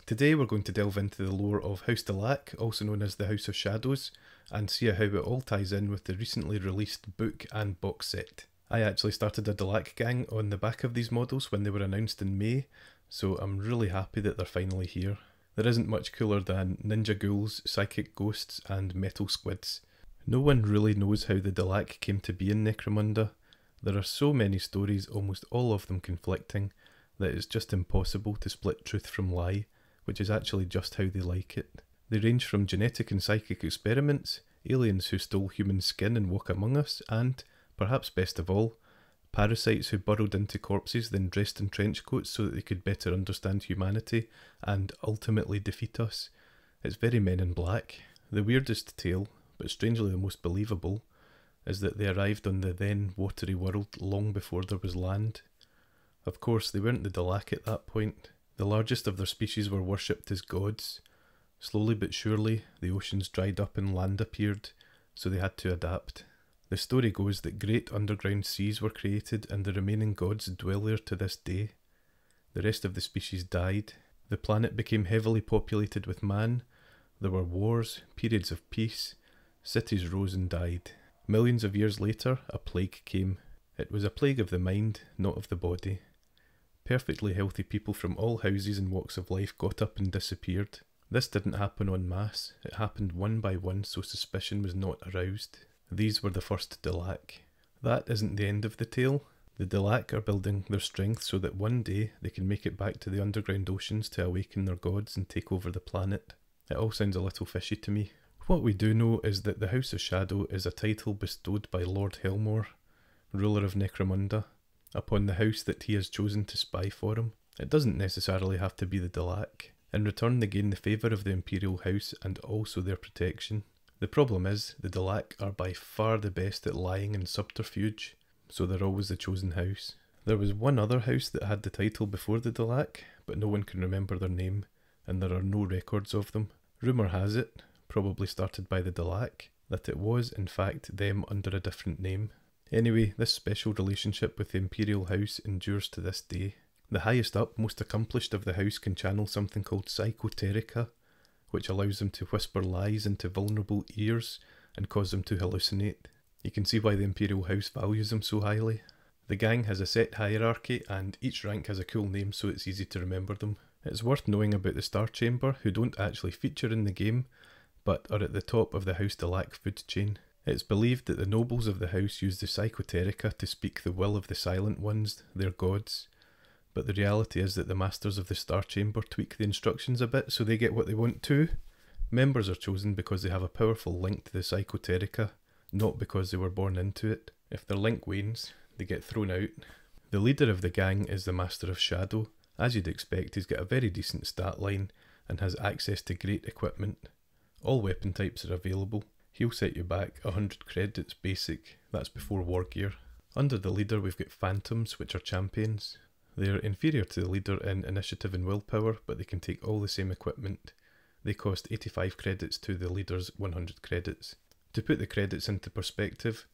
Today we're going to delve into the lore of House Delaque, also known as the House of Shadows, and see how it all ties in with the recently released book and box set. I actually started a Delaque gang on the back of these models when they were announced in May, so I'm really happy that they're finally here. There isn't much cooler than ninja ghouls, psychic ghosts and metal squids. No one really knows how the Delaque came to be in Necromunda. There are so many stories, almost all of them conflicting, that it's just impossible to split truth from lie, which is actually just how they like it. They range from genetic and psychic experiments, aliens who stole human skin and walk among us, and, perhaps best of all, parasites who burrowed into corpses then dressed in trench coats so that they could better understand humanity and ultimately defeat us. It's very Men in Black. The weirdest tale, but strangely the most believable, is that they arrived on the then watery world long before there was land. Of course, they weren't the Delaque at that point. The largest of their species were worshipped as gods. Slowly but surely, the oceans dried up and land appeared, so they had to adapt. The story goes that great underground seas were created and the remaining gods dwell there to this day. The rest of the species died. The planet became heavily populated with man. There were wars, periods of peace. Cities rose and died. Millions of years later, a plague came. It was a plague of the mind, not of the body. Perfectly healthy people from all houses and walks of life got up and disappeared. This didn't happen en masse, it happened one by one so suspicion was not aroused. These were the first Delaque. That isn't the end of the tale. The Delaque are building their strength so that one day they can make it back to the underground oceans to awaken their gods and take over the planet. It all sounds a little fishy to me. What we do know is that the House of Shadow is a title bestowed by Lord Helmore, ruler of Necromunda, upon the house that he has chosen to spy for him. It doesn't necessarily have to be the Delaque. In return they gain the favour of the Imperial House and also their protection. The problem is, the Delaque are by far the best at lying and subterfuge, so they're always the chosen house. There was one other house that had the title before the Delaque, but no one can remember their name, and there are no records of them. Rumour has it, probably started by the Delaque, that it was in fact them under a different name. Anyway, this special relationship with the Imperial House endures to this day. The highest up, most accomplished of the house can channel something called psychoterica, which allows them to whisper lies into vulnerable ears and cause them to hallucinate. You can see why the Imperial House values them so highly. The gang has a set hierarchy and each rank has a cool name so it's easy to remember them. It's worth knowing about the Star Chamber, who don't actually feature in the game, but are at the top of the House Delaque food chain. It's believed that the nobles of the house use the psychoterica to speak the will of the Silent Ones, their gods, but the reality is that the masters of the Star Chamber tweak the instructions a bit so they get what they want too. Members are chosen because they have a powerful link to the psychoterica, not because they were born into it. If their link wanes, they get thrown out. The leader of the gang is the Master of Shadow. As you'd expect, he's got a very decent stat line and has access to great equipment. All weapon types are available. He'll set you back 100 credits basic, that's before war gear. Under the leader we've got Phantoms, which are champions. They're inferior to the leader in initiative and willpower, but they can take all the same equipment. They cost 85 credits to the leader's 100 credits. To put the credits into perspective,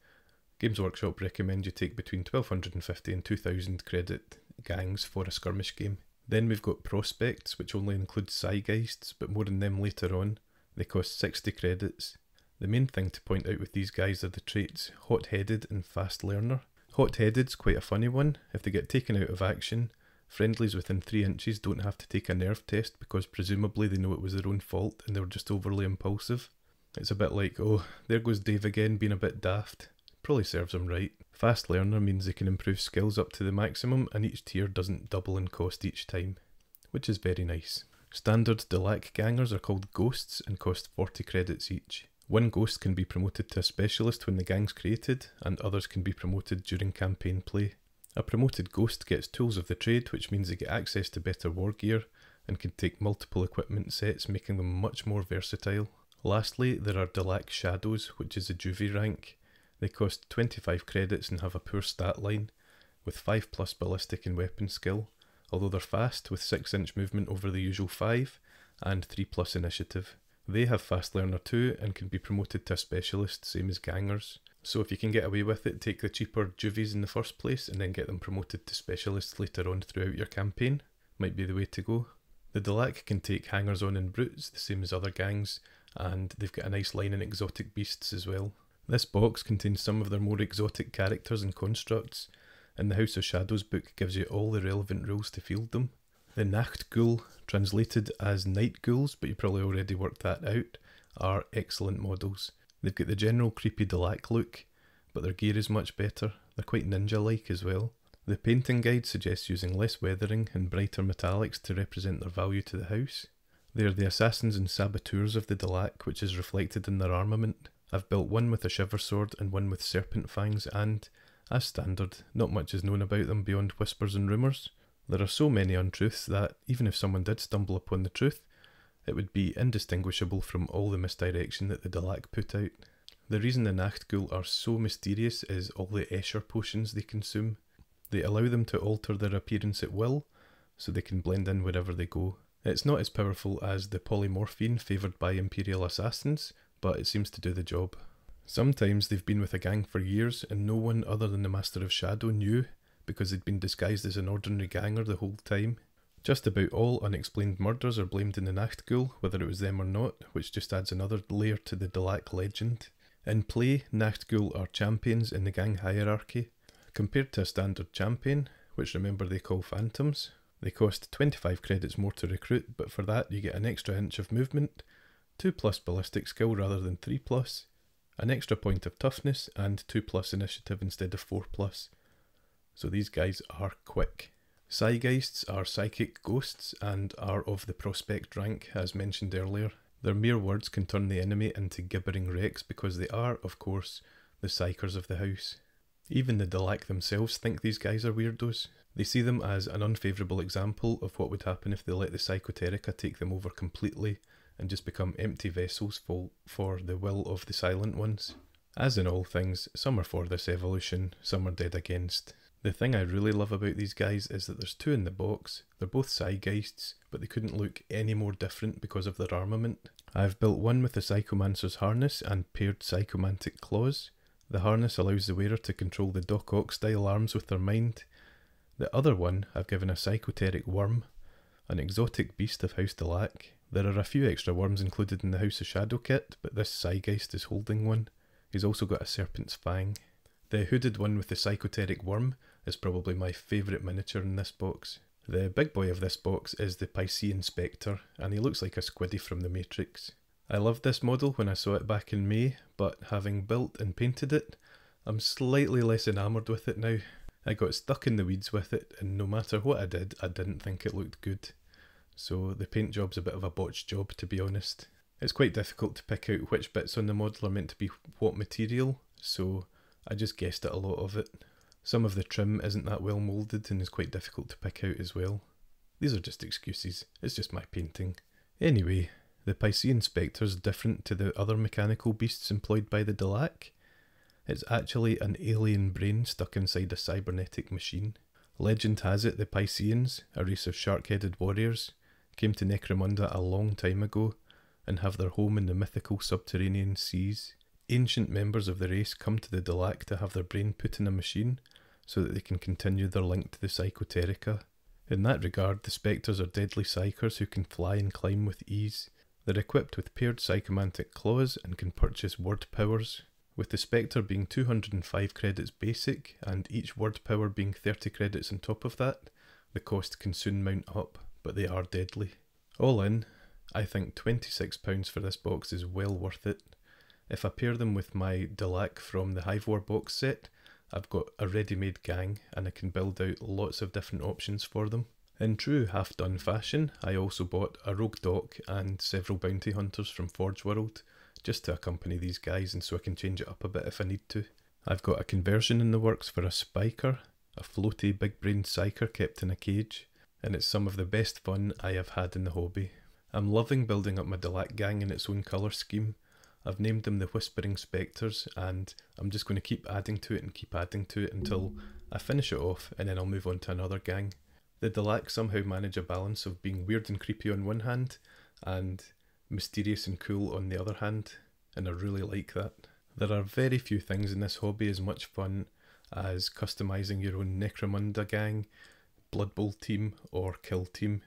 Games Workshop recommend you take between 1250 and 2000 credit gangs for a skirmish game. Then we've got Prospects, which only include Psy-Gheists, but more on them later on. They cost 60 credits. The main thing to point out with these guys are the traits Hot-Headed and Fast Learner. Hot-Headed's quite a funny one. If they get taken out of action, friendlies within 3 inches don't have to take a nerve test because presumably they know it was their own fault and they were just overly impulsive. It's a bit like, oh, there goes Dave again being a bit daft. Probably serves him right. Fast Learner means they can improve skills up to the maximum and each tier doesn't double in cost each time, which is very nice. Standard Delaque gangers are called Ghosts and cost 40 credits each. One ghost can be promoted to a specialist when the gang's created, and others can be promoted during campaign play. A promoted ghost gets tools of the trade, which means they get access to better war gear, and can take multiple equipment sets, making them much more versatile. Lastly, there are Delaque Shadows, which is a juvie rank. They cost 25 credits and have a poor stat line, with 5+ ballistic and weapon skill, although they're fast, with 6-inch movement over the usual 5, and 3+ initiative. They have Fast Learner too and can be promoted to a specialist, same as gangers. So if you can get away with it, take the cheaper juvies in the first place and then get them promoted to specialists later on throughout your campaign. Might be the way to go. The Delaque can take hangers-on and brutes, the same as other gangs, and they've got a nice line in exotic beasts as well. This box contains some of their more exotic characters and constructs, and the House of Shadows book gives you all the relevant rules to field them. The Knacked Ghoul, translated as Night Ghouls, but you probably already worked that out, are excellent models. They've got the general creepy Delaque look, but their gear is much better. They're quite ninja-like as well. The painting guide suggests using less weathering and brighter metallics to represent their value to the house. They are the assassins and saboteurs of the Delaque, which is reflected in their armament. I've built one with a shiver sword and one with serpent fangs, and, as standard, not much is known about them beyond whispers and rumours. There are so many untruths that, even if someone did stumble upon the truth, it would be indistinguishable from all the misdirection that the Delaque put out. The reason the Nacht-Ghul are so mysterious is all the Escher potions they consume. They allow them to alter their appearance at will, so they can blend in wherever they go. It's not as powerful as the polymorphine favoured by Imperial assassins, but it seems to do the job. Sometimes they've been with a gang for years and no one other than the Master of Shadow knew, because they'd been disguised as an ordinary ganger the whole time. Just about all unexplained murders are blamed in the Nacht-Ghul, whether it was them or not, which just adds another layer to the Delaque legend. In play, Nacht-Ghul are champions in the gang hierarchy. Compared to a standard champion, which remember they call phantoms, they cost 25 credits more to recruit, but for that you get an extra inch of movement, 2+ ballistic skill rather than 3+, an extra point of toughness, and 2+ initiative instead of 4+. So these guys are quick. Psy-Gheists are psychic ghosts and are of the prospect rank, as mentioned earlier. Their mere words can turn the enemy into gibbering wrecks because they are, of course, the psychers of the house. Even the Delaque themselves think these guys are weirdos. They see them as an unfavourable example of what would happen if they let the Psychoterica take them over completely and just become empty vessels for the will of the Silent Ones. As in all things, some are for this evolution, some are dead against. The thing I really love about these guys is that there's two in the box. They're both Psy-Gheists, but they couldn't look any more different because of their armament. I've built one with the Psychomancer's harness and paired Psychomantic claws. The harness allows the wearer to control the Doc Ock style arms with their mind. The other one I've given a Psychoteric worm, an exotic beast of House Delaque. There are a few extra worms included in the House of Shadow kit, but this Psy-Geist is holding one. He's also got a serpent's fang. The hooded one with the Psychoteric worm is probably my favourite miniature in this box. The big boy of this box is the Pisces Inspector, and he looks like a Squiddy from the Matrix. I loved this model when I saw it back in May, but having built and painted it, I'm slightly less enamoured with it now. I got stuck in the weeds with it, and no matter what I did, I didn't think it looked good. So the paint job's a bit of a botched job, to be honest. It's quite difficult to pick out which bits on the model are meant to be what material, so I just guessed at a lot of it. Some of the trim isn't that well moulded and is quite difficult to pick out as well. These are just excuses, it's just my painting. Anyway, the Pisces Inspector is different to the other mechanical beasts employed by the Delaque. It's actually an alien brain stuck inside a cybernetic machine. Legend has it the Pisceans, a race of shark-headed warriors, came to Necromunda a long time ago and have their home in the mythical subterranean seas. Ancient members of the race come to the Delaque to have their brain put in a machine so that they can continue their link to the Psychoterica. In that regard, the Spectres are deadly psychers who can fly and climb with ease. They're equipped with paired psychomantic claws and can purchase word powers, with the Spectre being 205 credits basic and each word power being 30 credits on top of that. The cost can soon mount up, but they are deadly. All in, I think £26 for this box is well worth it. If I pair them with my Delaque from the Hive War box set, I've got a ready-made gang and I can build out lots of different options for them. In true half-done fashion, I also bought a Rogue Doc and several bounty hunters from Forge World, just to accompany these guys and so I can change it up a bit if I need to. I've got a conversion in the works for a Spiker, a floaty big-brained psyker kept in a cage, and it's some of the best fun I have had in the hobby. I'm loving building up my Delaque gang in its own colour scheme. I've named them the Whispering Spectres, and I'm just going to keep adding to it and keep adding to it until I finish it off, and then I'll move on to another gang. The Delaque somehow manage a balance of being weird and creepy on one hand, and mysterious and cool on the other hand, and I really like that. There are very few things in this hobby as much fun as customising your own Necromunda gang, Blood Bowl team, or kill team.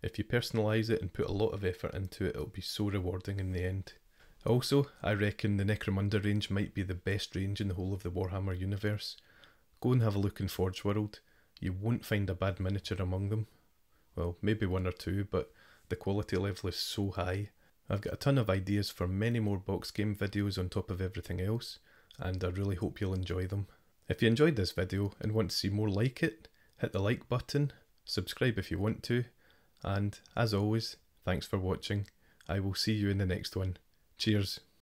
If you personalise it and put a lot of effort into it, it'll be so rewarding in the end. Also, I reckon the Necromunda range might be the best range in the whole of the Warhammer universe. Go and have a look in Forge World. You won't find a bad miniature among them. Well, maybe one or two, but the quality level is so high. I've got a ton of ideas for many more box game videos on top of everything else, and I really hope you'll enjoy them. If you enjoyed this video and want to see more like it, hit the like button, subscribe if you want to, and as always, thanks for watching. I will see you in the next one. Cheers.